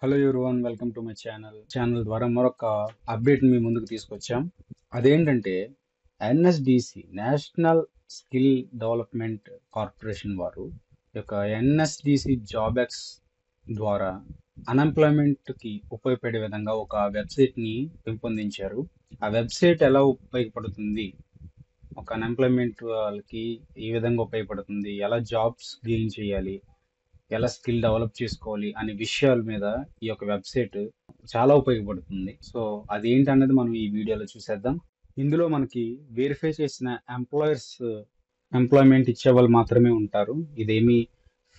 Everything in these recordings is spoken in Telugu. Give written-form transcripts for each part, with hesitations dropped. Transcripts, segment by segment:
Hello everyone, welcome to my channel ద్వారా మరొక అప్డేట్ మీ ముందుకు తీసుకొచ్చాం. అదేంటంటే NSDC national skill development corporation వారు ఈ యొక్క ఎన్ఎస్డిసి జాబ్ ఎక్స్ ద్వారా అన్ఎంప్లాయ్మెంట్కి ఉపయోగపడే విధంగా ఒక వెబ్సైట్ని పెంపొందించారు. ఆ వెబ్సైట్ ఎలా ఉపయోగపడుతుంది, ఒక అన్ఎంప్లాయ్మెంట్ వాళ్ళకి ఏ విధంగా ఉపయోగపడుతుంది, ఎలా జాబ్స్ గెయిన్ చేయాలి, ఎలా స్కిల్ డెవలప్ చేసుకోవాలి అనే విషయాల మీద ఈ యొక్క వెబ్సైట్ చాలా ఉపయోగపడుతుంది. సో అదేంటి అన్నది మనం ఈ వీడియోలో చూసేద్దాం. ఇందులో మనకి వెరిఫై చేసిన ఎంప్లాయ్మెంట్ ఇచ్చే వాళ్ళు మాత్రమే ఉంటారు. ఇదేమి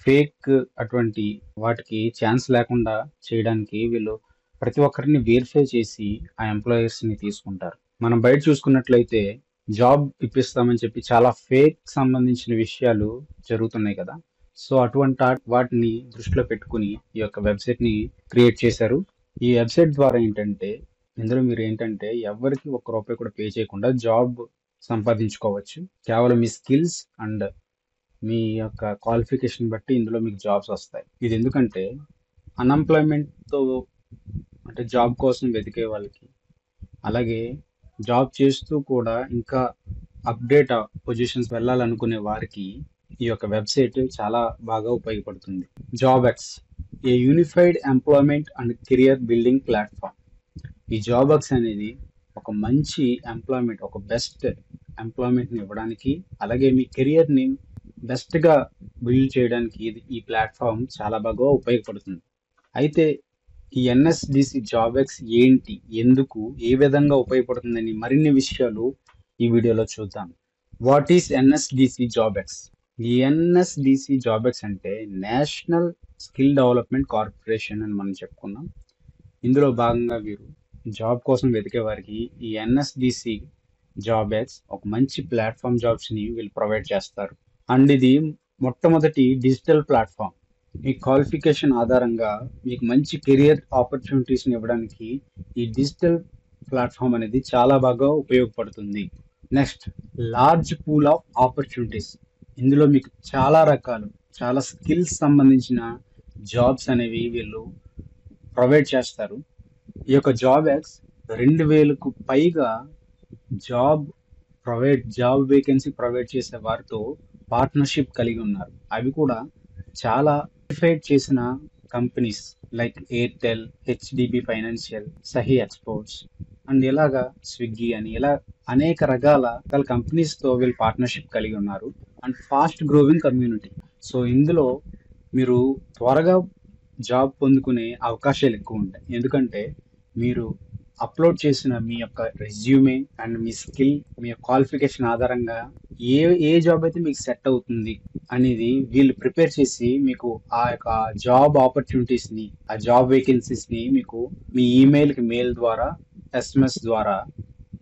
ఫేక్ అటువంటి వాటికి ఛాన్స్ లేకుండా చేయడానికి వీళ్ళు ప్రతి ఒక్కరిని వెరిఫై చేసి ఆ ఎంప్లాయర్స్ని తీసుకుంటారు. మనం బయట చూసుకున్నట్లయితే జాబ్ ఇప్పిస్తామని చెప్పి చాలా ఫేక్ సంబంధించిన విషయాలు జరుగుతున్నాయి కదా. సో అటువంటి వాటిని దృష్టిలో పెట్టుకుని ఈ యొక్క వెబ్సైట్ని క్రియేట్ చేశారు. ఈ వెబ్సైట్ ద్వారా ఇందులో మీరు ఎవరికి ₹1 కూడా పే చేయకుండా జాబ్ సంపాదించుకోవచ్చు. కేవలం మీ స్కిల్స్ అండ్ మీ యొక్క క్వాలిఫికేషన్ బట్టి ఇందులో మీకు జాబ్స్ వస్తాయి. ఇది ఎందుకంటే అన్ఎంప్లాయ్మెంట్తో జాబ్ కోసం వెతికే వాళ్ళకి, అలాగే జాబ్ చేస్తూ కూడా ఇంకా అప్డేట్ పొజిషన్స్ వెళ్ళాలనుకునే వారికి ఈ యొక్క వెబ్సైట్ చాలా బాగా ఉపయోగపడుతుంది. Job X A unified employment and career building platform. ఈ జాబ్ ఎక్స్ అనేది ఒక మంచి ఎంప్లాయ్మెంట్, ఒక బెస్ట్ ఎంప్లాయ్మెంట్ని ఇవ్వడానికి, అలాగే మీ కెరియర్ని బెస్ట్గా బిల్డ్ చేయడానికి ఈ ప్లాట్ఫామ్ చాలా బాగా ఉపయోగపడుతుంది. అయితే ఈ ఎన్ఎస్డిసి జాబ్ ఎక్స్ ఏంటి, ఎందుకు, ఏ విధంగా ఉపయోగపడుతుందని మరిన్ని విషయాలు ఈ వీడియోలో చూద్దాం. What is NSDC job X? ఈ ఎన్ఎస్డిసి జాబ్ ఎక్స్ అంటే నేషనల్ స్కిల్ డెవలప్మెంట్ కార్పొరేషన్ అని మనం చెప్పుకున్నాం. ఇందులో భాగంగా వీరు జాబ్ కోసం వెతికే వారికి ఈ ఎన్ఎస్డిసి జాబ్ ఎక్స్ ఒక మంచి ప్లాట్ఫామ్ జాబ్స్ని వీళ్ళు ప్రొవైడ్ చేస్తారు. అండ్ ఇది మొట్టమొదటి డిజిటల్ ప్లాట్ఫామ్. మీ క్వాలిఫికేషన్ ఆధారంగా మీకు మంచి కెరియర్ ఆపర్చునిటీస్ని ఇవ్వడానికి ఈ డిజిటల్ ప్లాట్ఫామ్ అనేది చాలా బాగా ఉపయోగపడుతుంది. Next, large pool of opportunities. ఇందులో మీకు చాలా స్కిల్స్ సంబంధించిన జాబ్స్ అనేవి వీళ్ళు ప్రొవైడ్ చేస్తారు. ఈ యొక్క జాబ్ ఎక్స్ 2000కు పైగా జాబ్ వేకెన్సీ ప్రొవైడ్ చేసే వారితో పార్ట్నర్షిప్ కలిగి ఉన్నారు. అవి కూడా చాలా వెరిఫైడ్ చేసిన companies like Airtel, HDB financial, Sahih exports and ఇలాగా స్విగ్గీ అని ఇలా అనేక రకాల కంపెనీస్తో వీళ్ళు పార్ట్నర్షిప్ కలిగి ఉన్నారు. And fast growing community. So ఇందులో మీరు త్వరగా జాబ్ పొందుకునే అవకాశాలు ఎక్కువ ఉంటాయి. ఎందుకంటే మీరు అప్లోడ్ చేసిన మీ యొక్క resume and me skill, me qualification ఆధారంగా ఏ జాబ్ అయితే మీకు సెట్ అవుతుంది అనేది వీళ్ళు ప్రిపేర్ చేసి మీకు ఆ యొక్క జాబ్ ఆపర్చునిటీస్ని, ఆ జాబ్ వేకెన్సీస్ని మీకు మీ ఈమెయిల్కి మెయిల్ ద్వారా, ఎస్ఎంఎస్ ద్వారా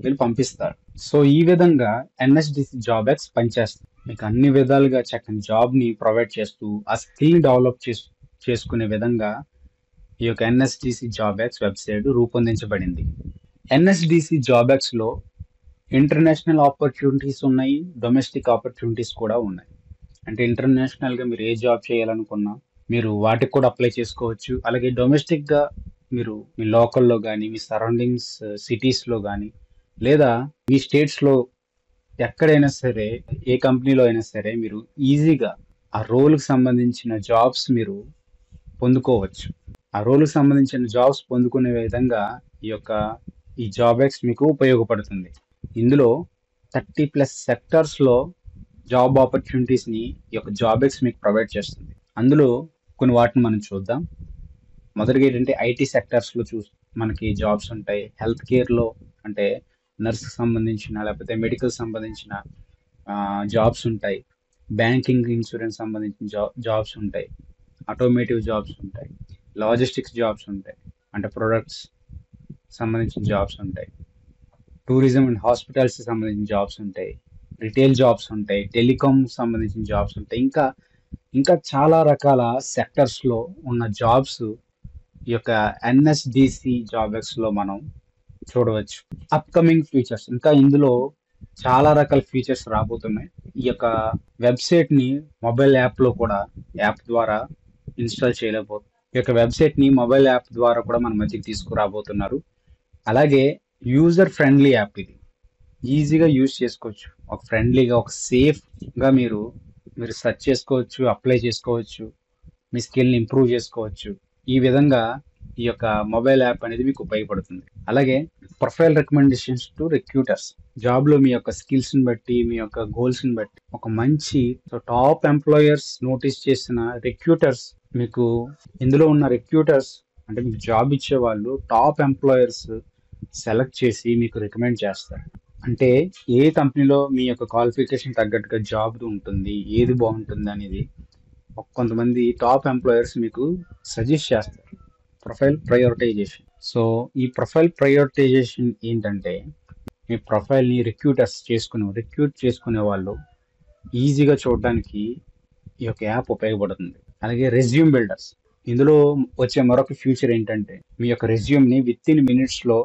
వీళ్ళు పంపిస్తారు. సో ఈ విధంగా ఎన్ఎస్డిసి జాబ్ ఎక్స్ పనిచేస్తుంది. మీకు అన్ని విధాలుగా చక్కని జాబ్ని ప్రొవైడ్ చేస్తూ ఆ స్కిల్ని డెవలప్ చేసుకునే విధంగా ఈ యొక్క ఎన్ఎస్డిసి జాబ్ ఎక్స్ వెబ్సైట్ రూపొందించబడింది. ఎన్ఎస్డిసి జాబ్ ఎక్స్లో ఇంటర్నేషనల్ ఆపర్చునిటీస్ ఉన్నాయి, డొమెస్టిక్ ఆపర్చునిటీస్ కూడా ఉన్నాయి. అంటే ఇంటర్నేషనల్గా మీరు ఏ జాబ్ చేయాలనుకున్నా మీరు వాటికి కూడా అప్లై చేసుకోవచ్చు. అలాగే డొమెస్టిక్గా మీరు మీ లోకల్లో కానీ, మీ సరౌండింగ్స్ సిటీస్లో కానీ, లేదా మీ స్టేట్స్లో ఎక్కడైనా సరే, ఏ కంపెనీలో అయినా సరే మీరు ఈజీగా ఆ రోల్కి సంబంధించిన జాబ్స్ మీరు పొందుకోవచ్చు. ఆ రోల్కి సంబంధించిన జాబ్స్ పొందుకునే విధంగా ఈ జాబ్ ఎక్స్ మీకు ఉపయోగపడుతుంది. ఇందులో 30+ సెక్టర్స్లో జాబ్ ఆపర్చునిటీస్ని ఈ యొక్క జాబ్ ఎక్స్ మీకు ప్రొవైడ్ చేస్తుంది. అందులో కొన్ని వాటిని మనం చూద్దాం. మొదటిగా ఐటీ సెక్టర్స్లో మనకి జాబ్స్ ఉంటాయి. హెల్త్ కేర్లో అంటే నర్స్కి సంబంధించిన, లేకపోతే మెడికల్ సంబంధించిన జాబ్స్ ఉంటాయి. బ్యాంకింగ్, ఇన్సూరెన్స్ సంబంధించిన జాబ్స్ ఉంటాయి. ఆటోమేటివ్ జాబ్స్ ఉంటాయి. లాజిస్టిక్స్ జాబ్స్ ఉంటాయి, అంటే ప్రొడక్ట్స్ సంబంధించిన జాబ్స్ ఉంటాయి. టూరిజం అండ్ హాస్పిటాలిటీ సంబంధించిన జాబ్స్ ఉంటాయి. రిటైల్ జాబ్స్ ఉంటాయి. టెలికాం సంబంధించిన జాబ్స్ ఉంటాయి. ఇంకా చాలా రకాల సెక్టర్స్లో ఉన్న జాబ్స్ ఈ యొక్క ఎన్ఎస్డిసి జాబ్ ఎక్స్లో మనం చూడవచ్చు. అప్కమింగ్ ఫీచర్స్, ఇంకా ఇందులో చాలా రకాల ఫీచర్స్ రాబోతున్నాయి. ఈ యొక్క వెబ్సైట్ని మొబైల్ యాప్ ద్వారా ఇన్స్టాల్ ఈ యొక్క వెబ్సైట్ని మొబైల్ యాప్ ద్వారా కూడా మన మధ్యకి తీసుకురాబోతున్నారు. అలాగే యూజర్ ఫ్రెండ్లీ యాప్ ఇది. ఈజీగా యూజ్ చేసుకోవచ్చు. ఒక ఫ్రెండ్లీగా, ఒక సేఫ్గా మీరు సెర్చ్ చేసుకోవచ్చు, అప్లై చేసుకోవచ్చు, మీ స్కిల్ని ఇంప్రూవ్ చేసుకోవచ్చు. ఈ విధంగా ఈ యొక్క మొబైల్ యాప్ అనేది మీకు ఉపయోగపడుతుంది. అలాగే ప్రొఫైల్ రికమెండేషన్స్ టు రిక్రూటర్స్. జాబ్లో మీ యొక్క స్కిల్స్ని బట్టి, మీ యొక్క గోల్స్ని బట్టి ఒక మంచి టాప్ ఎంప్లాయర్స్ నోటీస్ చేసిన రిక్రూటర్స్, మీకు ఇందులో ఉన్న రిక్రూటర్స్ అంటే మీకు జాబ్ ఇచ్చే వాళ్ళు టాప్ ఎంప్లాయర్స్ సెలెక్ట్ చేసి మీకు రికమెండ్ చేస్తారు. అంటే ఏ కంపెనీలో మీ యొక్క క్వాలిఫికేషన్ తగ్గట్టుగా జాబ్ ఉంటుంది, ఏది బాగుంటుంది అనేది కొంతమంది టాప్ ఎంప్లాయర్స్ మీకు సజెస్ట్ చేస్తారు. Profile prioritisation. సో ఈ ప్రొఫైల్ ప్రయారిటైజేషన్ ఏంటంటే, మీ ప్రొఫైల్ని రిక్రూట్ చేసుకునే వాళ్ళు ఈజీగా చూడడానికి ఈ యొక్క యాప్ ఉపయోగపడుతుంది. అలాగే రెజ్యూమ్ బిల్డర్స్. ఇందులో వచ్చే మరొక ఫ్యూచర్ ఏంటంటే, మీ యొక్క రెజ్యూమ్ని విత్ ఇన్ మినిట్స్లో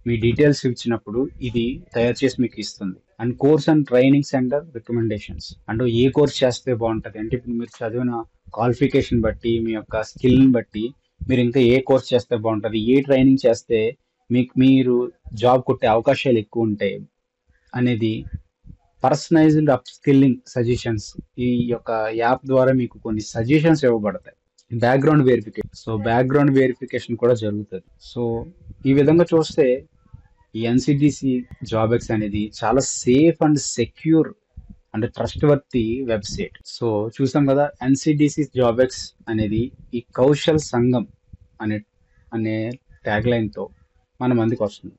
మీ డీటెయిల్స్ ఇచ్చినప్పుడు ఇది తయారు చేసి మీకు ఇస్తుంది. And course and training centre recommendations. అంటే ఏ కోర్స్ చేస్తే బాగుంటుంది అంటే, ఇప్పుడు మీరు చదివిన క్వాలిఫికేషన్ బట్టి, మీ యొక్క స్కిల్ని బట్టి మీరు ఇంకా ఏ కోర్స్ చేస్తే బాగుంటుంది, ఏ ట్రైనింగ్ చేస్తే మీరు జాబ్ కొట్టే అవకాశాలు ఎక్కువ ఉంటాయి అనేది పర్సనలైజ్డ్ అప్ స్కిల్లింగ్ సజెషన్స్ ఈ యొక్క యాప్ ద్వారా మీకు కొన్ని సజెషన్స్ ఇవ్వబడతాయి. Background verification. So background verification కూడా జరుగుతుంది. సో ఈ విధంగా చూస్తే ఈ ఎన్సిడిసి జాబ్ఎక్స్ అనేది చాలా safe and secure and trustworthy website. So చూసాం కదా, ఎన్సిడిసి జాబ్ఎక్స్ అనేది ఈ కౌశల్ సంఘం అనే అనే ట్యాగ్ లైన్తో మన మందికి వస్తుంది.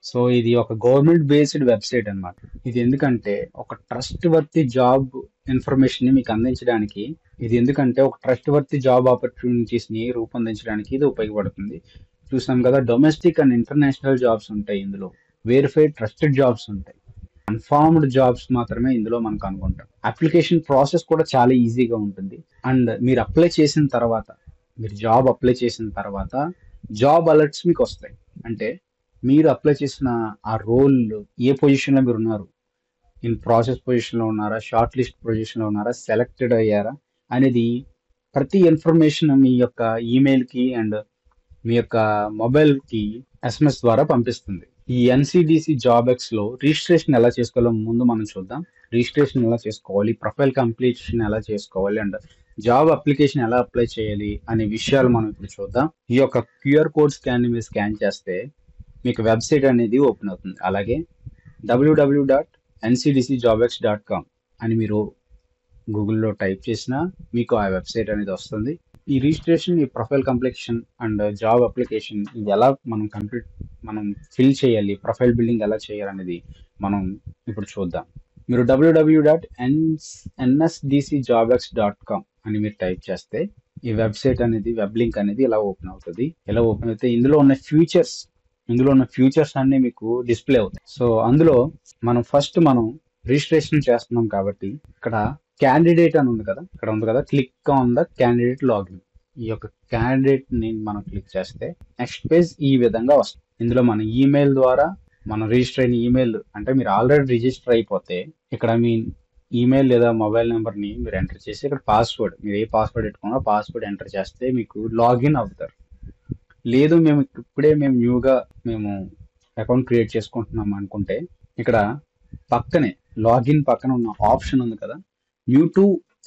సో ఇది ఒక గవర్నమెంట్ బేస్డ్ వెబ్సైట్ అనమాట. ఇది ఎందుకంటే ఒక ట్రస్ట్ వర్తి జాబ్ ఇన్ఫర్మేషన్ ని మీకు అందించడానికి, ఒక ట్రస్ట్ వర్తి జాబ్ ఆపర్చునిటీస్ ని రూపొందించడానికి ఇది ఉపయోగపడుతుంది. చూసాం కదా, డొమెస్టిక్ అండ్ ఇంటర్నేషనల్ జాబ్స్ ఉంటాయి ఇందులో, వెరిఫైడ్ ట్రస్టెడ్ జాబ్స్ ఉంటాయి, కన్ఫర్మ్డ్ జాబ్స్ మాత్రమే ఇందులో మనం కనుగొంటాం. అప్లికేషన్ ప్రాసెస్ కూడా చాలా ఈజీగా ఉంటుంది. అండ్ మీరు జాబ్ అప్లై చేసిన తర్వాత జాబ్ అలర్ట్స్ మీకు వస్తాయి. అంటే మీరు అప్లై చేసిన ఆ రోల్, ఏ పొజిషన్లో మీరు ఉన్నారు, ఇన్ ప్రాసెస్ పొజిషన్లో ఉన్నారా, షార్ట్ లిస్ట్ పొజిషన్లో ఉన్నారా, సెలెక్టెడ్ అయ్యారా అనేది ప్రతి ఇన్ఫర్మేషన్ మీ యొక్క ఈమెయిల్కి అండ్ మీ యొక్క మొబైల్కి ఎస్ఎంఎస్ ద్వారా పంపిస్తుంది. ఈ ఎన్సిడిసి జాబ్ఎక్స్లో రిజిస్ట్రేషన్ ఎలా చేసుకోవాలో ముందు మనం చూద్దాం. రిజిస్ట్రేషన్ ఎలా చేసుకోవాలి, ప్రొఫైల్ కంప్లీషన్ ఎలా చేసుకోవాలి, అండ్ జాబ్ అప్లికేషన్ ఎలా అప్లై చేయాలి అనే విషయాలు మనం ఇప్పుడు చూద్దాం. ఈ యొక్క క్యూఆర్ కోడ్ మీరు స్కాన్ చేస్తే మీకు వెబ్సైట్ అనేది ఓపెన్ అవుతుంది. అలాగే www.ncdcjobx.com అని మీరు గూగుల్లో టైప్ చేసినా మీకు ఆ వెబ్సైట్ అనేది వస్తుంది. ఈ రిజిస్ట్రేషన్, ఈ profile completion and job application ఇది ఎలా మనం ఫిల్ చేయాలి, ప్రొఫైల్ బిల్డింగ్ ఎలా చేయాలనేది మనం ఇప్పుడు చూద్దాం. మీరు www.nsdcjobx.com అని మీరు టైప్ చేస్తే ఈ వెబ్సైట్ అనేది, వెబ్ లింక్ అనేది ఇలా ఓపెన్ అవుతుంది. ఇలా ఓపెన్ అయితే ఇందులో ఉన్న ఫ్యూచర్స్ అన్ని మీకు డిస్ప్లే అవుతాయి. సో అందులో మనం రిజిస్ట్రేషన్ చేస్తున్నాం కాబట్టి ఇక్కడ క్యాండిడేట్ అని ఉంది కదా, click on the candidate login. ఈ యొక్క క్యాండిడేట్ ని మనం క్లిక్ చేస్తే నెక్స్ట్ పేజ్ ఈ విధంగా వస్తుంది. ఇందులో మన ఈమెయిల్ ద్వారా మనం రిజిస్టర్ అయిన ఈమెయిల్, అంటే మీరు ఆల్రెడీ రిజిస్టర్ అయిపోతే ఇక్కడ మీ ఈమెయిల్ లేదా మొబైల్ నెంబర్ని మీరు ఎంటర్ చేసి ఇక్కడ పాస్వర్డ్, మీరు ఏ పాస్వర్డ్ పెట్టుకున్నా పాస్వర్డ్ ఎంటర్ చేస్తే మీకు లాగిన్ అవుతారు. లేదు మేము న్యూగా అకౌంట్ క్రియేట్ చేసుకుంటున్నాం అనుకుంటే ఇక్కడ పక్కనే లాగిన్ పక్కన ఉన్న ఆప్షన్ ఉంది కదా, new to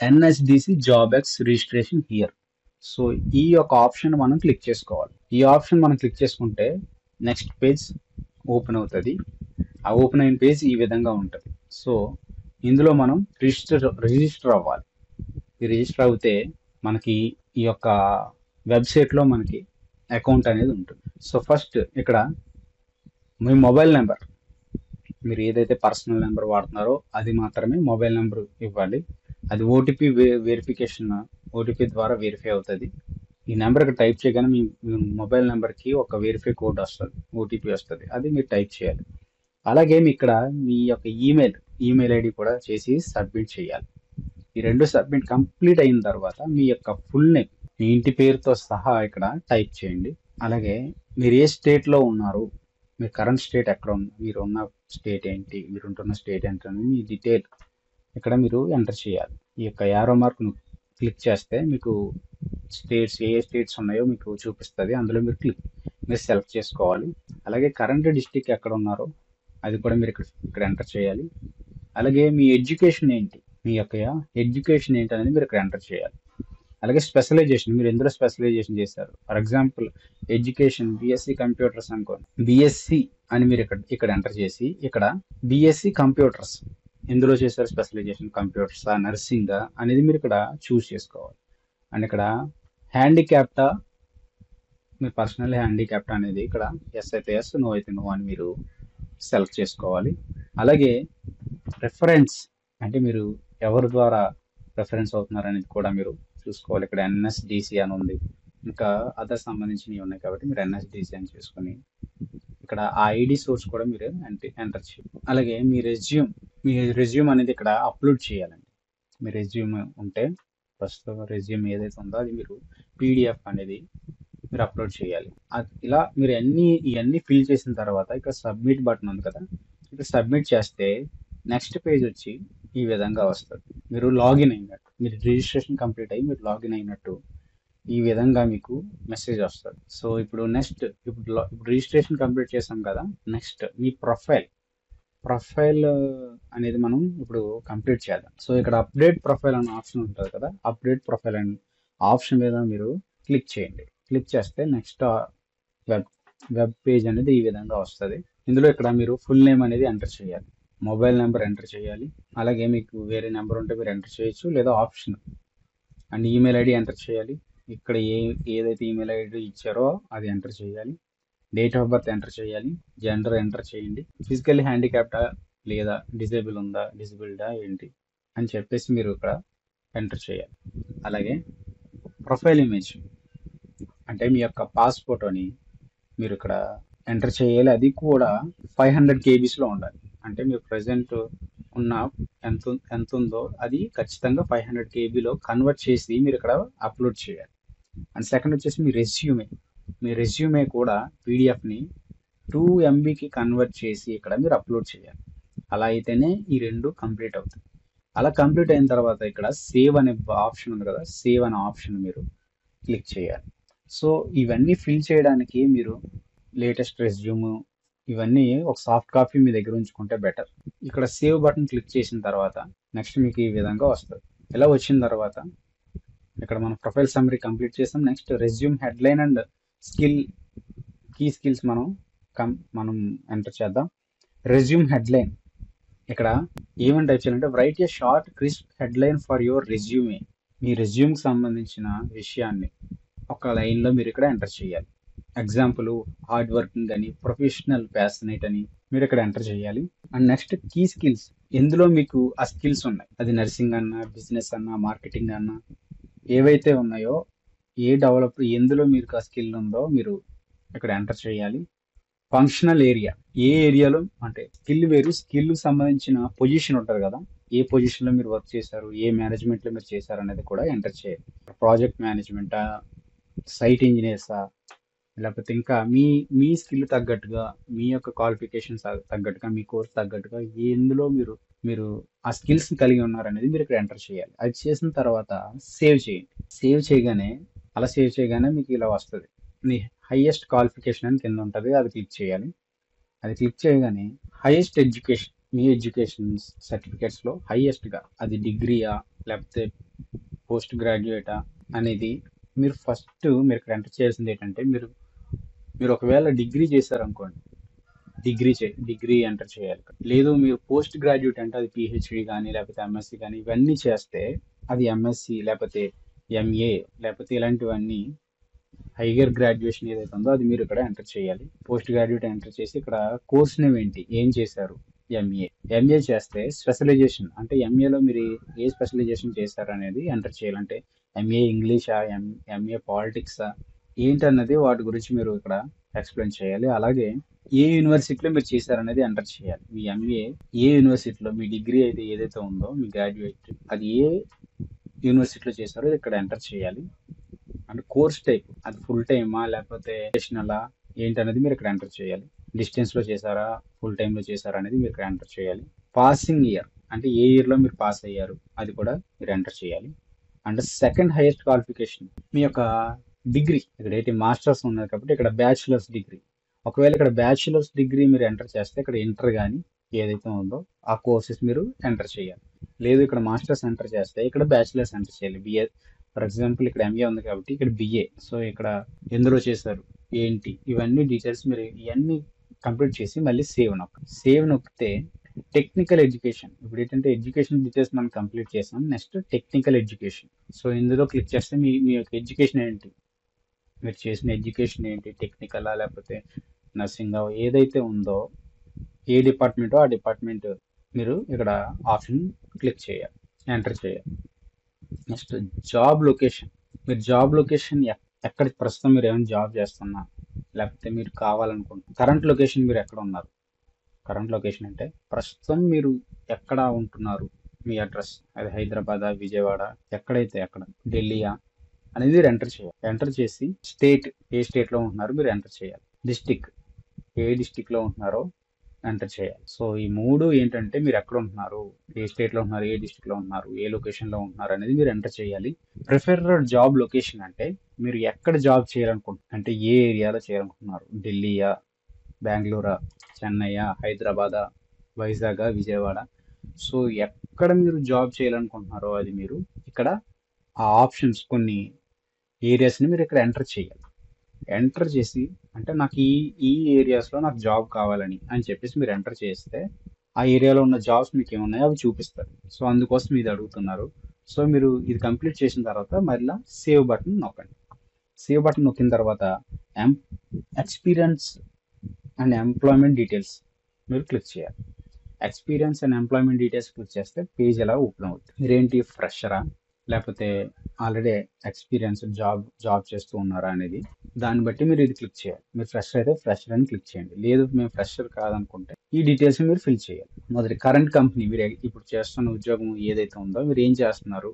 NSDC JobX registration here. So ఈ యొక్క ఆప్షన్ మనం క్లిక్ చేసుకోవాలి. ఈ ఆప్షన్ మనం క్లిక్ చేసుకుంటే నెక్స్ట్ పేజ్ ఓపెన్ అవుతుంది. ఆ ఓపెన్ అయిన పేజ్ ఈ విధంగా ఉంటుంది. సో ఇందులో మనం రిజిస్టర్ అవ్వాలి. ఈ రిజిస్టర్ అవుతే మనకి ఈ యొక్క వెబ్సైట్లో మనకి అకౌంట్ అనేది ఉంటుంది. సో ఫస్ట్ ఇక్కడ మీ మొబైల్ నెంబర్, మీరు ఏదైతే పర్సనల్ నెంబర్ వాడుతున్నారో అది మాత్రమే మొబైల్ నెంబర్ ఇవ్వాలి. అది ఓటీపీ ద్వారా వెరిఫై అవుతుంది. ఈ నెంబర్కి టైప్ చేయగానే మీ మొబైల్ నెంబర్కి ఒక వెరిఫై కోడ్ వస్తుంది, ఓటీపీ వస్తుంది, అది మీరు టైప్ చేయాలి. అలాగే ఇక్కడ మీ యొక్క ఈమెయిల్ ఐడి కూడా చేసి సబ్మిట్ చేయాలి. ఈ రెండు సబ్మిట్ కంప్లీట్ అయిన తర్వాత మీ యొక్క ఫుల్ నేమ్, మీ ఇంటి పేరుతో సహా ఇక్కడ టైప్ చేయండి. అలాగే మీరు ఏ స్టేట్లో ఉన్నారు, మీ కరెంట్ స్టేట్ ఎక్కడ ఉంది, మీరు ఉన్న స్టేట్ ఏంటి, మీరు ఉంటున్న స్టేట్ ఏంటి అని మీ డీటెయిల్ ఇక్కడ మీరు ఎంటర్ చేయాలి. ఈ యొక్క యారో మార్క్ను క్లిక్ చేస్తే మీకు స్టేట్స్ ఏ స్టేట్స్ ఉన్నాయో మీకు చూపిస్తుంది. అందులో మీరు సెలెక్ట్ చేసుకోవాలి. అలాగే కరెంట్ డిస్టిక్ ఎక్కడ ఉన్నారో అది కూడా మీరు ఇక్కడ ఎంటర్ చేయాలి. అలాగే మీ ఎడ్యుకేషన్ ఏంటి, మీ యొక్క ఎడ్యుకేషన్ ఏంటి అనేది మీరు ఇక్కడ ఎంటర్ చేయాలి. అలాగే స్పెషలైజేషన్, మీరు ఎందులో స్పెషలైజేషన్ చేశారు. For example education BSc computers అనుకోండి, బీఎస్సీ అని మీరు ఇక్కడ ఎంటర్ చేసి ఇక్కడ బీఎస్సీ కంప్యూటర్స్ ఎందులో చేశారు స్పెషలైజేషన్, కంప్యూటర్సా నర్సింగా అనేది మీరు ఇక్కడ చూస్ చేసుకోవాలి. అండ్ ఇక్కడ హ్యాండిక్యాప్టా, మీ పర్సనల్ హ్యాండిక్యాప్టా అనేది ఇక్కడ ఎస్ అయితే ఎస్, నో అయితే నో అని మీరు సెలెక్ట్ చేసుకోవాలి. అలాగే రెఫరెన్స్ అంటే మీరు ఎవరి ద్వారా రెఫరెన్స్ అవుతున్నారు అనేది కూడా మీరు చూసుకోవాలి. ఇక్కడ ఎన్ఎస్డిసి అని ఉంది, ఇంకా అదర్ సంబంధించినవి ఉన్నాయి కాబట్టి మీరు ఎన్ఎస్డిసి అని చూసుకొని ఇక్కడ ఆ ఐడి సోర్స్ కూడా మీరు ఎంటర్ చేయాలి. అలాగే మీ రెజ్యూమ్ అనేది ఇక్కడ అప్లోడ్ చేయాలండి. మీ రెజ్యూమ్ ఉంటే ప్రస్తుతం రెజ్యూమ్ ఏదైతే ఉందో అది మీరు పీడిఎఫ్ అనేది మీరు అప్లోడ్ చేయాలి. ఇలా మీరు ఇవన్నీ ఫిల్ చేసిన తర్వాత ఇక్కడ సబ్మిట్ బటన్ ఉంది కదా, ఇక్కడ సబ్మిట్ చేస్తే నెక్స్ట్ పేజ్ వచ్చి ఈ విధంగా వస్తుంది. మీరు లాగిన్ అయినట్టు, మీరు రిజిస్ట్రేషన్ కంప్లీట్ అయ్యి మీరు లాగిన్ అయినట్టు ఈ విధంగా మీకు మెసేజ్ వస్తుంది. సో ఇప్పుడు రిజిస్ట్రేషన్ కంప్లీట్ చేసాం కదా, నెక్స్ట్ మీ ప్రొఫైల్ అనేది మనం ఇప్పుడు కంప్లీట్ చేద్దాం. సో ఇక్కడ అప్డేట్ ప్రొఫైల్ అనే ఆప్షన్ ఉంటుంది కదా, అప్డేట్ ప్రొఫైల్ అనే ఆప్షన్ మీద మీరు క్లిక్ చేయండి. క్లిక్ చేస్తే నెక్స్ట్ వెబ్ పేజ్ అనేది ఈ విధంగా వస్తుంది. ఇందులో ఇక్కడ మీరు ఫుల్ నేమ్ అనేది ఎంటర్ చేయాలి, మొబైల్ నెంబర్ ఎంటర్ చేయాలి. అలాగే మీకు వేరే నెంబర్ ఉంటే మీరు ఎంటర్ చేయొచ్చు, లేదా option. And email ID enter చేయాలి. ఇక్కడ ఏదైతే ఈమెయిల్ ఐడి ఇచ్చారో అది ఎంటర్ చేయాలి. డేట్ ఆఫ్ బర్త్ ఎంటర్ చేయాలి. జెండర్ ఎంటర్ చేయండి. ఫిజికల్లీ హ్యాండిక్యాప్టా లేదా డిజబుల్డా ఏంటి అని చెప్పేసి మీరు ఇక్కడ ఎంటర్ చేయాలి. అలాగే ప్రొఫైల్ ఇమేజ్ అంటే మీ యొక్క పాస్ ఫోటోని మీరు ఇక్కడ ఎంటర్ చేయాలి. అది కూడా 500 KBsలో ఉండాలి. అంటే మీరు ప్రజెంట్ ఉన్న ఎంత ఉందో అది ఖచ్చితంగా 500 KBలో కన్వర్ట్ చేసి మీరు ఇక్కడ అప్లోడ్ చేయాలి. అండ్ సెకండ్ వచ్చేసి మీ రెజ్యూమే కూడా పీడిఎఫ్ని 2 MBకి కన్వర్ట్ చేసి ఇక్కడ మీరు అప్లోడ్ చేయాలి. అలా అయితేనే ఈ రెండు కంప్లీట్ అవుతాయి. అలా కంప్లీట్ అయిన తర్వాత ఇక్కడ సేవ్ అనే ఆప్షన్ ఉంది కదా, సేవ్ అనే ఆప్షన్ మీరు క్లిక్ చేయాలి. సో ఇవన్నీ ఫిల్ చేయడానికి మీరు లేటెస్ట్ రెజ్యూమ్ ఇవన్నీ ఒక సాఫ్ట్ కాపీ మీ దగ్గర ఉంచుకుంటే బెటర్. ఇక్కడ సేవ్ బటన్ క్లిక్ చేసిన తర్వాత నెక్స్ట్ మీకు ఈ విధంగా వస్తుంది. ఇలా వచ్చిన తర్వాత ఇక్కడ మనం ప్రొఫైల్ సమ్మరీ కంప్లీట్ చేసాం. Next resume headline and key skills మనం ఎంటర్ చేద్దాం. రెజ్యూమ్ హెడ్లైన్ ఇక్కడ ఏమని టైప్ చేయాలంటే write a short crisp headline for your resume. మీ రెజ్యూమ్కి సంబంధించిన విషయాన్ని ఒక లైన్లో మీరు ఇక్కడ ఎంటర్ చేయాలి. ఎగ్జాంపుల్ హార్డ్ వర్కింగ్ అని, ప్రొఫెషనల్ ప్యాషనేట్ అని మీరు ఇక్కడ ఎంటర్ చేయాలి. అండ్ నెక్స్ట్ కీ స్కిల్స్, ఎందులో మీకు ఆ స్కిల్స్ ఉన్నాయి, అది నర్సింగ్ అన్నా, బిజినెస్ అన్నా, మార్కెటింగ్ అన్నా, ఏవైతే ఉన్నాయో ఎందులో మీకు ఆ స్కిల్ ఉందో మీరు ఇక్కడ ఎంటర్ చేయాలి. ఫంక్షనల్ ఏరియా, ఏ ఏరియాలో అంటే స్కిల్ సంబంధించిన పొజిషన్ ఉంటుంది కదా, ఏ పొజిషన్లో మీరు వర్క్ చేశారు, ఏ మేనేజ్మెంట్లో మీరు చేశారు అనేది కూడా ఎంటర్ చేయాలి. ప్రాజెక్ట్ మేనేజ్మెంటా, సైట్ ఇంజనీర్సా, లేకపోతే ఇంకా మీ స్కిల్ తగ్గట్టుగా, మీ యొక్క క్వాలిఫికేషన్స్ తగ్గట్టుగా, మీ కోర్స్ తగ్గట్టుగా ఎందులో మీరు ఆ స్కిల్స్ కలిగి ఉన్నారనేది మీరు ఇక్కడ ఎంటర్ చేయాలి. అది చేసిన తర్వాత సేవ్ చేయండి. సేవ్ చేయగానే మీకు ఇలా వస్తుంది. మీ హైయెస్ట్ క్వాలిఫికేషన్ అని కింద ఉంటుంది, అది క్లిక్ చేయాలి. అది క్లిక్ చేయగానే హైయెస్ట్ ఎడ్యుకేషన్, మీ ఎడ్యుకేషన్ సర్టిఫికేట్స్లో హైయెస్ట్గా అది డిగ్రీయా లేకపోతే పోస్ట్ గ్రాడ్యుయేటా అనేది మీరు ఇక్కడ ఎంటర్ చేయాల్సింది ఏంటంటే మీరు ఒకవేళ డిగ్రీ చేశారనుకోండి, డిగ్రీ ఎంటర్ చేయాలి. లేదు మీరు పోస్ట్ గ్రాడ్యుయేట్ అంటే అది పిహెచ్డి కానీ లేకపోతే ఎంఎస్సి కానీ ఇవన్నీ చేస్తే అది ఎంఎస్సి లేకపోతే ఎంఏ లేకపోతే ఇలాంటివన్నీ హైయర్ గ్రాడ్యుయేషన్ ఏదైతే ఉందో అది మీరు ఇక్కడ ఎంటర్ చేయాలి. పోస్ట్ గ్రాడ్యుయేట్ ఎంటర్ చేసి ఇక్కడ కోర్స్ నేమ్ ఏంటి, ఏం చేశారు, ఎంఏ చేస్తే స్పెషలైజేషన్ అంటే ఎంఏలో మీరు ఏ స్పెషలైజేషన్ చేశారు అనేది ఎంటర్ చేయాలంటే ఎంఏ ఇంగ్లీషా, ఎంఏ పాలిటిక్సా ఏంటన్నది వాటి గురించి మీరు ఇక్కడ ఎక్స్ప్లెయిన్ చేయాలి. అలాగే ఏ యూనివర్సిటీలో మీరు చేశారనేది ఎంటర్ చేయాలి. మీ ఎంఏ ఏ యూనివర్సిటీలో, మీ డిగ్రీ అయితే ఏదైతే ఉందో మీ గ్రాడ్యుయేట్ అది ఏ యూనివర్సిటీలో చేశారో ఇక్కడ ఎంటర్ చేయాలి. అండ్ కోర్స్ టైప్ అది ఫుల్ టైమా లేకపోతే ప్రొఫెషనలా ఏంటనేది మీరు ఇక్కడ ఎంటర్ చేయాలి. డిస్టెన్స్లో చేశారా, ఫుల్ టైంలో చేశారా అనేది మీరు ఇక్కడ ఎంటర్ చేయాలి. పాసింగ్ ఇయర్ అంటే ఏ ఇయర్లో మీరు పాస్ అయ్యారు అది కూడా మీరు ఎంటర్ చేయాలి. అండ్ సెకండ్ హైయెస్ట్ క్వాలిఫికేషన్ మీ యొక్క డిగ్రీ. ఇక్కడ ఏంటి మాస్టర్స్ ఉన్నది కాబట్టి ఇక్కడ బ్యాచులర్స్ డిగ్రీ. ఒకవేళ ఇక్కడ బ్యాచులర్స్ డిగ్రీ మీరు ఎంటర్ చేస్తే ఇక్కడ ఇంటర్ కానీ ఏదైతే ఉందో ఆ కోర్సెస్ మీరు ఎంటర్ చేయాలి. లేదు ఇక్కడ మాస్టర్స్ ఎంటర్ చేస్తే ఇక్కడ బ్యాచులర్స్ ఎంటర్ చేయాలి. బిఏ ఫర్ ఎగ్జాంపుల్ ఇక్కడ ఎంఏ ఉంది కాబట్టి ఇక్కడ బిఏ. సో ఇక్కడ ఎందులో చేశారు ఏంటి ఇవన్నీ డీటెయిల్స్ మీరు ఇవన్నీ కంప్లీట్ చేసి మళ్ళీ సేవ్ నొక్కితే టెక్నికల్ ఎడ్యుకేషన్. ఇప్పుడు ఏంటంటే ఎడ్యుకేషన్ డీటెయిల్స్ మనం కంప్లీట్ చేసాం. Next technical education. సో ఇందులో క్లిక్ చేస్తే మీ యొక్క ఎడ్యుకేషన్ ఏంటి, మీరు చేసిన ఎడ్యుకేషన్ ఏంటి, టెక్నికలా లేకపోతే నర్సింగ్ ఏదైతే ఉందో ఏ డిపార్ట్మెంటో ఆ డిపార్ట్మెంట్ మీరు ఇక్కడ ఆప్షన్ క్లిక్ చేయాలి, ఎంటర్ చేయాలి. Next job location. మీరు జాబ్ లొకేషన్ ఎక్కడ ప్రస్తుతం మీరు ఏమైనా జాబ్ చేస్తున్నా లేకపోతే మీరు కావాలనుకుంటున్నారు కరెంట్ లొకేషన్ మీరు ఎక్కడ ఉన్నారు. కరెంట్ లొకేషన్ అంటే ప్రస్తుతం మీరు ఎక్కడ ఉంటున్నారు, మీ అడ్రస్ అది హైదరాబాద్ విజయవాడ ఎక్కడైతే అక్కడ ఢిల్లీయా అనేది మీరు ఎంటర్ చేయాలి. ఎంటర్ చేసి స్టేట్ ఏ స్టేట్లో ఉంటున్నారు మీరు ఎంటర్ చేయాలి. డిస్టిక్ ఏ డిస్టిక్లో ఉంటున్నారో ఎంటర్ చేయాలి. సో ఈ మూడు ఏంటంటే మీరు ఎక్కడ ఉంటున్నారు, ఏ స్టేట్లో ఉంటున్నారు, ఏ డిస్టిక్లో ఉంటున్నారు, ఏ లొకేషన్లో ఉంటున్నారు అనేది మీరు ఎంటర్ చేయాలి. ప్రిఫర్డ్ జాబ్ లొకేషన్ అంటే మీరు ఎక్కడ జాబ్ చేయాలనుకుంటున్నారు, అంటే ఏ ఏరియాలో చేయాలనుకుంటున్నారు, ఢిల్లీయా, బెంగళూరా, చెన్నయ్యా, హైదరాబాదా, వైజాగ్, విజయవాడ. సో ఎక్కడ మీరు జాబ్ చేయాలనుకుంటున్నారో అది మీరు ఇక్కడ ఆ ఆప్షన్స్ కొన్ని ఏరియాస్ని మీరు ఇక్కడ ఎంటర్ చేయాలి. ఎంటర్ చేసి అంటే నాకు ఈ ఏరియాస్లో నాకు జాబ్ కావాలని అని చెప్పేసి మీరు ఎంటర్ చేస్తే ఆ ఏరియాలో ఉన్న జాబ్స్ మీకు ఏమున్నాయో అవి చూపిస్తారు. సో అందుకోసం ఇది అడుగుతున్నారు. సో మీరు ఇది కంప్లీట్ చేసిన తర్వాత మళ్ళీ సేవ్ బటన్ నొక్కండి. సేవ్ బటన్ నొక్కిన తర్వాత ఎక్స్పీరియన్స్ అండ్ ఎంప్లాయ్మెంట్ డీటెయిల్స్ మీరు క్లిక్ చేయాలి. Experience and employment details click చేస్తే పేజ్ ఎలా ఓపెన్ అవుతుంది. మీరేంటి ఫ్రెషరా లేకపోతే ఆల్రెడీ ఎక్స్పీరియన్స్ జాబ్ చేస్తూ ఉన్నారా అనేది దాన్ని బట్టి మీరు ఇది క్లిక్ చేయాలి. మీరు ఫ్రెషర్ అయితే ఫ్రెషర్ అని క్లిక్ చేయండి. లేదు మేము ఫ్రెషర్ కాదనుకుంటే ఈ డీటెయిల్స్ మీరు ఫిల్ చేయాలి. మొదటి కరెంట్ కంపెనీ మీరు ఇప్పుడు చేస్తున్న ఉద్యోగం ఏదైతే ఉందో మీరు ఏం చేస్తున్నారు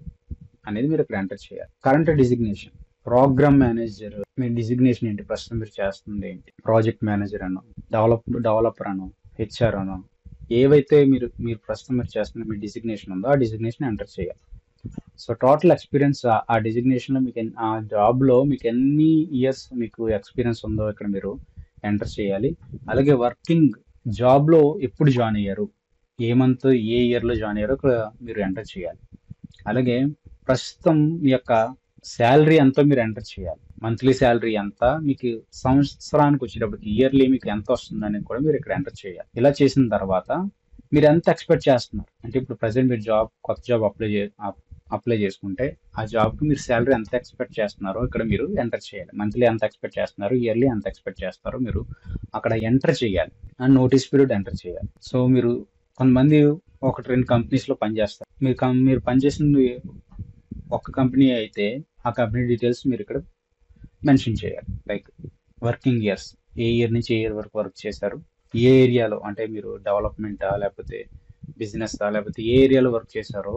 అనేది మీరు ఇక్కడ ఎంటర్ చేయాలి. కరెంట్ డిజిగ్నేషన్ ప్రోగ్రామ్ మేనేజర్ మీ డిజిగ్నేషన్ ఏంటి, ప్రస్తుతం మీరు చేస్తుంది ఏంటి, ప్రాజెక్ట్ మేనేజర్ అనో డెవలపర్ అనో హెచ్ఆర్ అనో ఏవైతే మీరు ప్రస్తుతం మీరు చేస్తున్న మీ డిజిగ్నేషన్ ఉందో ఆ డిజిగ్నేషన్ ఎంటర్ చేయాలి. సో టోటల్ ఎక్స్పీరియన్స్ ఆ డిజిగ్నేషన్లో మీకు ఆ జాబ్లో మీకు ఎన్ని ఇయర్స్ మీకు ఎక్స్పీరియన్స్ ఉందో ఇక్కడ మీరు ఎంటర్ చేయాలి. అలాగే వర్కింగ్ జాబ్లో ఎప్పుడు జాయిన్ అయ్యారు, ఏ మంత్ ఏ ఇయర్లో జాయిన్ అయ్యారో ఇక్కడ మీరు ఎంటర్ చేయాలి. అలాగే ప్రస్తుతం మీ యొక్క శాలరీ ఎంతో మీరు ఎంటర్ చేయాలి. మంత్లీ శాలరీ ఎంత, మీకు సంవత్సరానికి వచ్చేటప్పటికి ఇయర్లీ మీకు ఎంత వస్తుంది అనేది కూడా మీరు ఇక్కడ ఎంటర్ చేయాలి. ఇలా చేసిన తర్వాత మీరు ఎంత ఎక్స్పెక్ట్ చేస్తున్నారు, అంటే ఇప్పుడు ప్రజెంట్ మీరు కొత్త జాబ్ అప్లై చేసుకుంటే ఆ జాబ్కి మీరు శాలరీ ఎంత ఎక్స్పెక్ట్ చేస్తున్నారో ఇక్కడ మీరు ఎంటర్ చేయాలి. మంత్లీ ఎంత ఎక్స్పెక్ట్ చేస్తున్నారు, ఇయర్లీ ఎంత ఎక్స్పెక్ట్ చేస్తారో మీరు అక్కడ ఎంటర్ చేయాలి. అండ్ నోటీస్ పీరియడ్ ఎంటర్ చేయాలి. సో మీరు కొంతమంది 1-2 కంపెనీస్లో పనిచేస్తారు. మీరు పనిచేసింది ఒక కంపెనీ అయితే ఆ కంపెనీ డీటెయిల్స్ మీరు ఇక్కడ మెన్షన్ చేయాలి. లైక్ వర్కింగ్ ఇయర్స్, ఏ ఇయర్ నుంచి ఏ ఇయర్ వరకు వర్క్ చేశారు, ఏ ఏరియాలో, అంటే మీరు డెవలప్మెంటా లేకపోతే బిజినెస్ా లేకపోతే ఏ ఏరియాలో వర్క్ చేశారో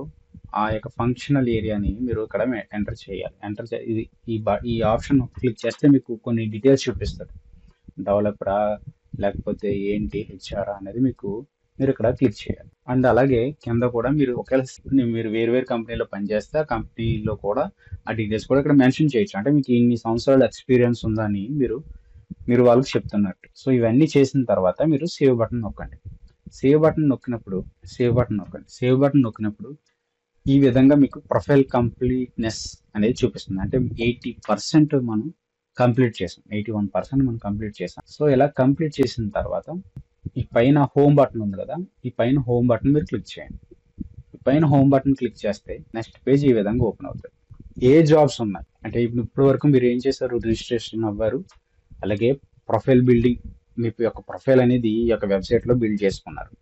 ఆ యొక్క ఫంక్షనల్ ఏరియాని మీరు ఇక్కడ ఎంటర్ చేయాలి. ఈ ఆప్షన్ క్లిక్ చేస్తే మీకు కొన్ని డీటెయిల్స్ చూపిస్తారు. డెవలపరా లేకపోతే ఏంటి హెచ్ఆర్ అనేది మీరు ఇక్కడ క్లిక్ చేయాలి. అండ్ అలాగే కింద కూడా మీరు ఒకవేళ మీరు వేరు కంపెనీలో పనిచేస్తే ఆ కంపెనీలో కూడా ఆ డీటెయిల్స్ కూడా ఇక్కడ మెన్షన్ చేయొచ్చు. అంటే మీకు ఇన్ని సంవత్సరాల ఎక్స్పీరియన్స్ ఉందని మీరు వాళ్ళకి చెప్తున్నట్టు. సో ఇవన్నీ చేసిన తర్వాత మీరు సేవ్ బటన్ నొక్కండి. సేవ్ బటన్ నొక్కినప్పుడు ఈ విధంగా మీకు ప్రొఫైల్ కంప్లీట్నెస్ అనేది చూపిస్తుంది. అంటే 80% మనం కంప్లీట్ చేసాం, 81% మనం కంప్లీట్ చేసాం. సో ఇలా కంప్లీట్ చేసిన తర్వాత ఈ పైన హోమ్ బటన్ ఉంది కదా, ఈ పైన హోమ్ బటన్ మీరు క్లిక్ చేయండి. ఈ పైన హోమ్ బటన్ క్లిక్ చేస్తే నెక్స్ట్ పేజ్ ఈ విధంగా ఓపెన్ అవుతుంది. ఏ జాబ్స్ ఉన్నాయి అంటే ఇప్పుడు వరకు మీరు ఏం చేశారు, రిజిస్ట్రేషన్ అవ్వారు, అలాగే ప్రొఫైల్ బిల్డింగ్, మీ యొక్క ప్రొఫైల్ అనేది ఈ యొక్క వెబ్సైట్లో బిల్డ్ చేసుకున్నారు.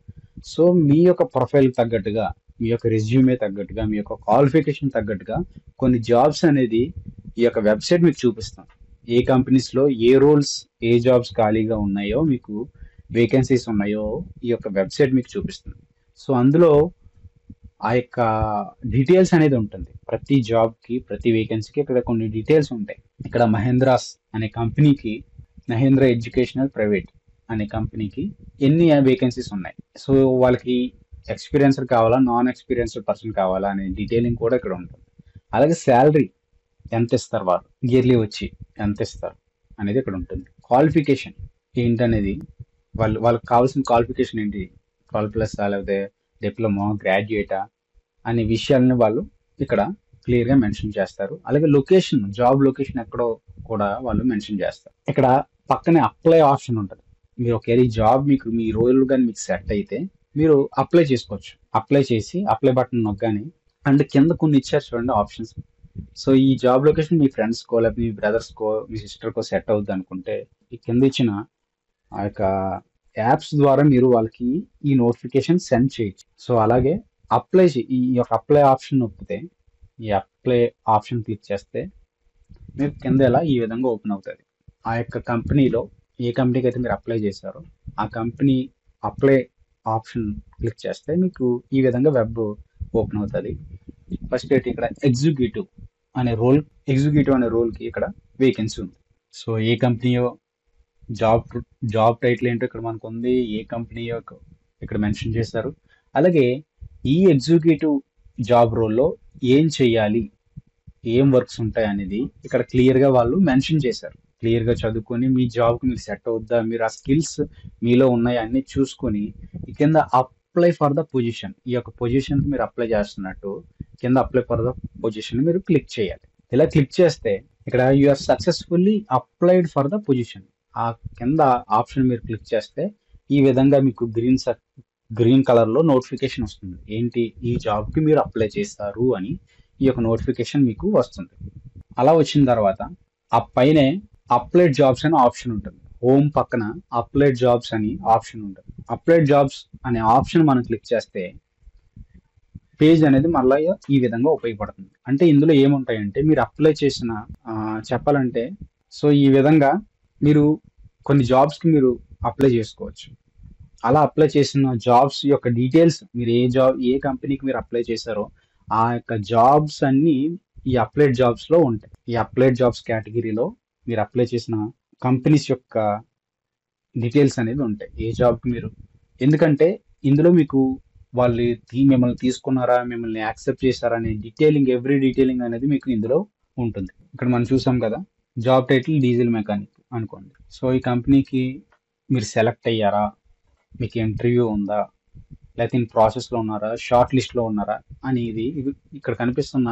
సో మీ యొక్క ప్రొఫైల్ తగ్గట్టుగా, మీ యొక్క రెజ్యూమే తగ్గట్టుగా, మీ యొక్క క్వాలిఫికేషన్ తగ్గట్టుగా కొన్ని జాబ్స్ అనేది ఈ యొక్క వెబ్సైట్ మీకు చూపిస్తాం. ఏ కంపెనీస్లో ఏ రోల్స్ ఏ జాబ్స్ ఖాళీగా ఉన్నాయో, మీకు వేకెన్సీస్ ఉన్నాయో ఈ యొక్క వెబ్సైట్ మీకు చూపిస్తుంది. సో అందులో ఆ యొక్క డీటెయిల్స్ అనేది ఉంటుంది. ప్రతి జాబ్కి ప్రతి వేకెన్సీకి ఇక్కడ కొన్ని డీటెయిల్స్ ఉంటాయి. ఇక్కడ మహేంద్రాస్ అనే కంపెనీకి, మహేంద్ర ఎడ్యుకేషనల్ ప్రైవేట్ అనే కంపెనీకి ఎన్ని వేకెన్సీస్ ఉన్నాయి, సో వాళ్ళకి ఎక్స్పీరియన్స్డ్ కావాలా నాన్ ఎక్స్పీరియన్స్డ్ పర్సన్ కావాలా అనే డీటెయిలింగ్ కూడా ఇక్కడ ఉంటుంది. అలాగే శాలరీ ఎంత ఇస్తారు, వారు ఇయర్లీ వచ్చి ఎంత ఇస్తారు అనేది ఇక్కడ ఉంటుంది. క్వాలిఫికేషన్ ఏంటనేది, వాళ్ళకి కావాల్సిన క్వాలిఫికేషన్ ఏంటి, 12+ లేకపోతే డిప్లొమా, గ్రాడ్యుయేటా అనే విషయాలని వాళ్ళు ఇక్కడ క్లియర్గా మెన్షన్ చేస్తారు. అలాగే లొకేషన్, జాబ్ లొకేషన్ ఎక్కడో కూడా వాళ్ళు మెన్షన్ చేస్తారు. ఇక్కడ పక్కనే అప్లై ఆప్షన్ ఉంటుంది. మీరు ఒకవేళ ఈ జాబ్ మీ రోల్ కానీ మీకు సెట్ అయితే మీరు అప్లై చేసుకోవచ్చు. అప్లై చేసి అప్లై బటన్ నొక్కగానే అండ్ కింద కొన్ని ఇచ్చారు చూడండి ఆప్షన్స్. సో ఈ జాబ్ లొకేషన్ మీ ఫ్రెండ్స్కో లేకపోతే మీ బ్రదర్స్కో మీ సిస్టర్కో సెట్ అవుద్ది అనుకుంటే ఈ కింద ఇచ్చిన ఆ యొక్క యాప్స్ ద్వారా మీరు వాళ్ళకి ఈ నోటిఫికేషన్ సెండ్ చేయొచ్చు. సో అలాగే ఈ యొక్క అప్లై ఆప్షన్ నొక్కితే, ఈ అప్లై ఆప్షన్ క్లిక్ చేస్తే మీకు కింద ఇలా ఈ విధంగా ఓపెన్ అవుతుంది. ఆ యొక్క కంపెనీలో ఏ కంపెనీకి అయితే మీరు అప్లై చేశారో ఆ కంపెనీ అప్లై ఆప్షన్ క్లిక్ చేస్తే మీకు ఈ విధంగా వెబ్ ఓపెన్ అవుతుంది. ఫస్ట్ అయితే ఇక్కడ ఎగ్జిక్యూటివ్ అనే రోల్కి ఇక్కడ వేకెన్సీ ఉంది. సో ఏ కంపెనీయో జాబ్ టైటిల్ ఏంటో ఇక్కడ మనకు ఉంది, ఏ కంపెనీయో ఇక్కడ మెన్షన్ చేశారు. అలాగే ఈ ఎగ్జిక్యూటివ్ జాబ్ రోల్లో ఏం చేయాలి, ఏం వర్క్స్ ఉంటాయి అనేది ఇక్కడ క్లియర్గా వాళ్ళు మెన్షన్ చేశారు. క్లియర్గా చదువుకొని మీ జాబ్కి మీరు సెట్ అవుద్దా, మీరు ఆ స్కిల్స్ మీలో ఉన్నాయి అన్ని చూసుకొని కింద అప్లై ఫర్ ద పొజిషన్, ఈ యొక్క పొజిషన్కి మీరు అప్లై చేస్తున్నట్టు కింద అప్లై ఫర్ ద పొజిషన్ మీరు క్లిక్ చేయాలి. ఇలా క్లిక్ చేస్తే ఇక్కడ you are successfully applied for the position, ఆ కింద ఆప్షన్ మీరు క్లిక్ చేస్తే ఈ విధంగా మీకు గ్రీన్ కలర్లో నోటిఫికేషన్ వస్తుంది. ఏంటి, ఈ జాబ్కి మీరు అప్లై చేస్తారు అని ఈ యొక్క నోటిఫికేషన్ మీకు వస్తుంది. అలా వచ్చిన తర్వాత ఆ పైనే అప్లైడ్ జాబ్స్ అనే ఆప్షన్ ఉంటుంది. హోమ్ పక్కన అప్లైడ్ జాబ్స్ అని ఆప్షన్ ఉంటుంది. అప్లైడ్ జాబ్స్ అనే ఆప్షన్ మనం క్లిక్ చేస్తే పేజ్ అనేది మళ్ళీ ఈ విధంగా ఉపయోగపడుతుంది. అంటే ఇందులో ఏముంటాయంటే మీరు అప్లై చేసిన చెప్పాలంటే సో ఈ విధంగా మీరు కొన్ని జాబ్స్కి మీరు అప్లై చేసుకోవచ్చు. అలా అప్లై చేసిన జాబ్స్ యొక్క డీటెయిల్స్, మీరు ఏ కంపెనీకి మీరు అప్లై చేశారో ఆ యొక్క జాబ్స్ అన్ని ఈ అప్లైడ్ జాబ్స్లో ఉంటాయి. ఈ అప్లైడ్ జాబ్స్ కేటగిరీలో మీరు అప్లై చేసిన కంపెనీస్ యొక్క డీటెయిల్స్ అనేది ఉంటాయి. ఏ జాబ్కి మీరు, ఎందుకంటే ఇందులో మీకు వాళ్ళు మిమ్మల్ని తీసుకున్నారా, మిమ్మల్ని యాక్సెప్ట్ చేశారా అనే ఎవ్రీ డీటెయిలింగ్ అనేది మీకు ఇందులో ఉంటుంది. ఇక్కడ మనం చూసాం కదా, జాబ్ టైటిల్ డీజిల్ మెకానిక్ అనుకోండి. సో ఈ కంపెనీకి మీరు సెలెక్ట్ అయ్యారా, మీకు ఇంటర్వ్యూ ఉందా, లేకపోతే ఇన్ ప్రాసెస్లో ఉన్నారా, షార్ట్ లిస్ట్లో ఉన్నారా అనేది ఇక్కడ కనిపిస్తున్న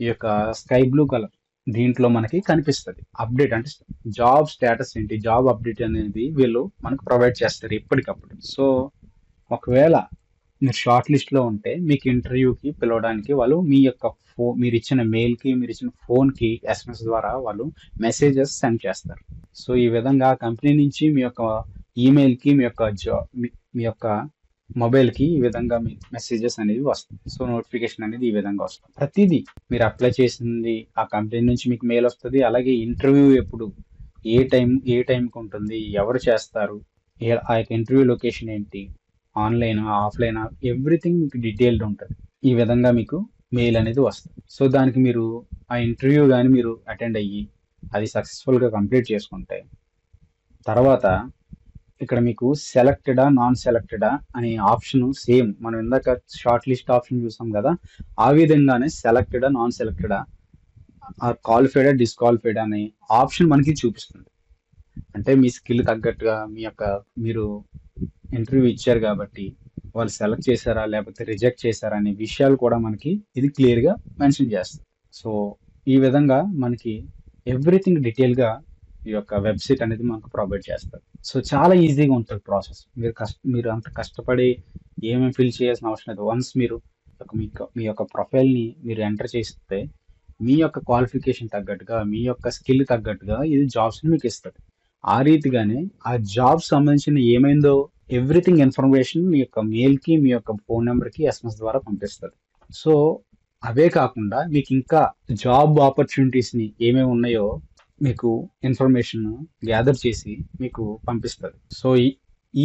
ఈ యొక్క స్కై బ్లూ కలర్ దీంట్లో మనకి కనిపిస్తుంది. అప్డేట్ అంటే జాబ్ స్టేటస్ ఏంటి, జాబ్ అప్డేట్ అనేది వీళ్ళు మనకు ప్రొవైడ్ చేస్తారు ఎప్పటికప్పుడు. సో ఒకవేళ మీరు షార్ట్ లిస్ట్లో ఉంటే మీకు ఇంటర్వ్యూకి పిలవడానికి వాళ్ళు మీరు ఇచ్చిన మెయిల్కి, మీరు ఇచ్చిన ఫోన్కి SMS ద్వారా వాళ్ళు మెసేజెస్ సెండ్ చేస్తారు. సో ఈ విధంగా కంపెనీ నుంచి మీ యొక్క ఈమెయిల్కి, మీ యొక్క మొబైల్కి ఈ విధంగా మీ మెసేజెస్ అనేవి వస్తాయి. సో నోటిఫికేషన్ అనేది ఈ విధంగా వస్తుంది. ప్రతిదీ మీరు అప్లై చేసింది ఆ కంపెనీ నుంచి మీకు మెయిల్ వస్తుంది. అలాగే ఇంటర్వ్యూ ఎప్పుడు, ఏ టైంకి ఉంటుంది, ఎవరు చేస్తారు, ఆ యొక్క ఇంటర్వ్యూ లొకేషన్ ఏంటి, ఆన్లైన్ ఆఫ్లైన్, ఎవ్రీథింగ్ మీకు డీటెయిల్డ్ ఉంటుంది. ఈ విధంగా మీకు మెయిల్ అనేది వస్తుంది. సో దానికి మీరు ఆ ఇంటర్వ్యూ కానీ మీరు అటెండ్ అయ్యి అది సక్సెస్ఫుల్గా కంప్లీట్ చేసుకుంటే తర్వాత ఇక్కడ మీకు సెలెక్టెడా నాన్ సెలెక్టెడా అనే ఆప్షన్ సేమ్ మనం ఇందాక షార్ట్ లిస్ట్ ఆప్షన్ చూసాం కదా, ఆ విధంగానే సెలెక్టెడా నాన్ సెలెక్టెడా, క్వాలిఫైడా డిస్క్వాలిఫైడా అనే ఆప్షన్ మనకి చూపిస్తుంది. అంటే మీ స్కిల్ తగ్గట్టుగా మీరు ఇంటర్వ్యూ ఇచ్చారు కాబట్టి వాళ్ళు సెలెక్ట్ చేశారా లేకపోతే రిజెక్ట్ చేశారా అనే విషయాలు కూడా మనకి ఇది క్లియర్గా మెన్షన్ చేస్తుంది. సో ఈ విధంగా మనకి ఎవ్రీథింగ్ డీటెయిల్గా ఈ యొక్క వెబ్సైట్ అనేది మనకు ప్రొవైడ్ చేస్తారు. సో చాలా ఈజీగా ఉంటుంది ప్రాసెస్. మీరు అంత కష్టపడి ఏమేమి ఫిల్ చేయాల్సిన అవసరం లేదు. వన్స్ మీరు మీ యొక్క ప్రొఫైల్ని మీరు ఎంటర్ చేస్తే మీ యొక్క క్వాలిఫికేషన్ తగ్గట్టుగా, మీ యొక్క స్కిల్ తగ్గట్టుగా ఇది జాబ్స్ని మీకు ఇస్తుంది. ఆ రీతిగానే ఆ జాబ్ సంబంధించిన ఏమైందో ఎవ్రీథింగ్ ఇన్ఫర్మేషన్ మీ యొక్క మెయిల్కి, మీ యొక్క ఫోన్ నెంబర్కి SMS ద్వారా పంపిస్తుంది. సో అవే కాకుండా మీకు ఇంకా జాబ్ ఆపర్చునిటీస్ని ఏమేమి ఉన్నాయో మీకు ఇన్ఫర్మేషన్ గ్యాదర్ చేసి మీకు పంపిస్తుంది. సో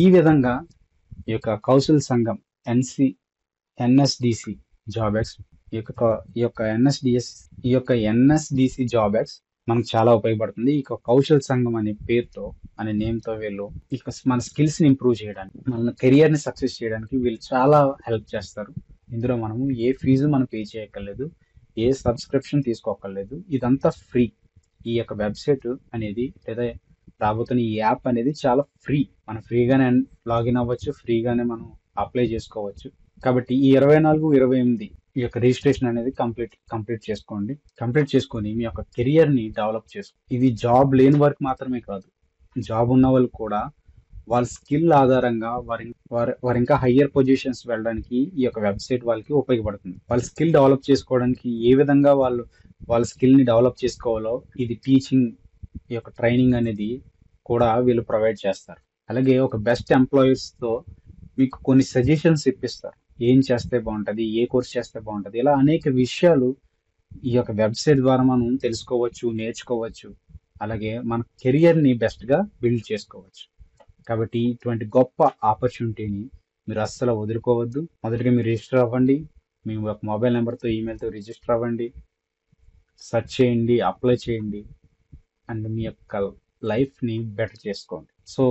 ఈ విధంగా ఈ యొక్క కౌశల్ సంఘం NSDC జాబ్ ఎక్స్ ఈ యొక్క NSDC జాబ్ ఎక్స్ మనకు చాలా ఉపయోగపడుతుంది. ఈ కౌశల్ సంఘం అనే పేరుతో, అనే నేమ్తో వీళ్ళు మన స్కిల్స్ని ఇంప్రూవ్ చేయడానికి, మన కెరియర్ని సక్సెస్ చేయడానికి వీళ్ళు చాలా హెల్ప్ చేస్తారు. ఇందులో మనము ఏ ఫీజు మనం పే చేయక్కర్లేదు, ఏ సబ్స్క్రిప్షన్ తీసుకోక్కర్లేదు. ఇదంతా ఫ్రీ. ఈ యొక్క వెబ్సైట్ అనేది లేదా రాబోతున్న ఈ యాప్ అనేది చాలా ఫ్రీ. మనం ఫ్రీగానే లాగిన్ అవ్వచ్చు, ఫ్రీగానే మనం అప్లై చేసుకోవచ్చు. కాబట్టి ఈ 24, 28 ఈ యొక్క రిజిస్ట్రేషన్ అనేది కంప్లీట్ చేసుకోండి. కంప్లీట్ చేసుకొని మీ యొక్క కెరియర్ని డెవలప్ చేసుకోండి. ఇది జాబ్ లేని వారికి మాత్రమే కాదు, జాబ్ ఉన్న వాళ్ళు కూడా వాళ్ళ స్కిల్ ఆధారంగా వారు ఇంకా హయ్యర్ పొజిషన్స్ వెళ్ళడానికి ఈ యొక్క వెబ్సైట్ వాళ్ళకి ఉపయోగపడుతుంది. వాళ్ళ స్కిల్ డెవలప్ చేసుకోవడానికి ఏ విధంగా వాళ్ళ స్కిల్ని డెవలప్ చేసుకోవాలో ఇది టీచింగ్, ఈ యొక్క ట్రైనింగ్ అనేది కూడా వీళ్ళు ప్రొవైడ్ చేస్తారు. అలాగే ఒక బెస్ట్ ఎంప్లాయీస్తో మీకు కొన్ని సజెషన్స్ ఇప్పిస్తారు. ఏం చేస్తే బాగుంటుంది, ఏ కోర్స్ చేస్తే బాగుంటుంది, ఇలా అనేక విషయాలు ఈ యొక్క వెబ్సైట్ ద్వారా మనం తెలుసుకోవచ్చు, నేర్చుకోవచ్చు. అలాగే మన కెరియర్ని బెస్ట్గా బిల్డ్ చేసుకోవచ్చు. కాబట్టి ఇటువంటి గొప్ప ఆపర్చునిటీని మీరు అస్సలు వదులుకోవద్దు. మొదటిగా మీరు రిజిస్టర్ అవ్వండి. మీ యొక్క మొబైల్ నెంబర్తో, ఈమెయిల్తో రిజిస్టర్ అవ్వండి. సెర్చ్ చేయండి, అప్లై చేయండి అండ్ మీ యొక్క లైఫ్ని బెటర్ చేసుకోండి. సో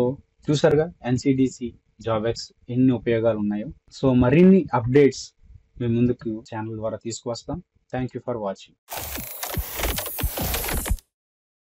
చూసారుగా ఎన్సిడిసి జాబ్ఎక్స్ ఎన్ని ఉపయోగాలు ఉన్నాయో. సో మరిన్ని అప్డేట్స్ మీ ముందుకు ఛానల్ ద్వారా తీసుకువస్తాం. Thank you for watching.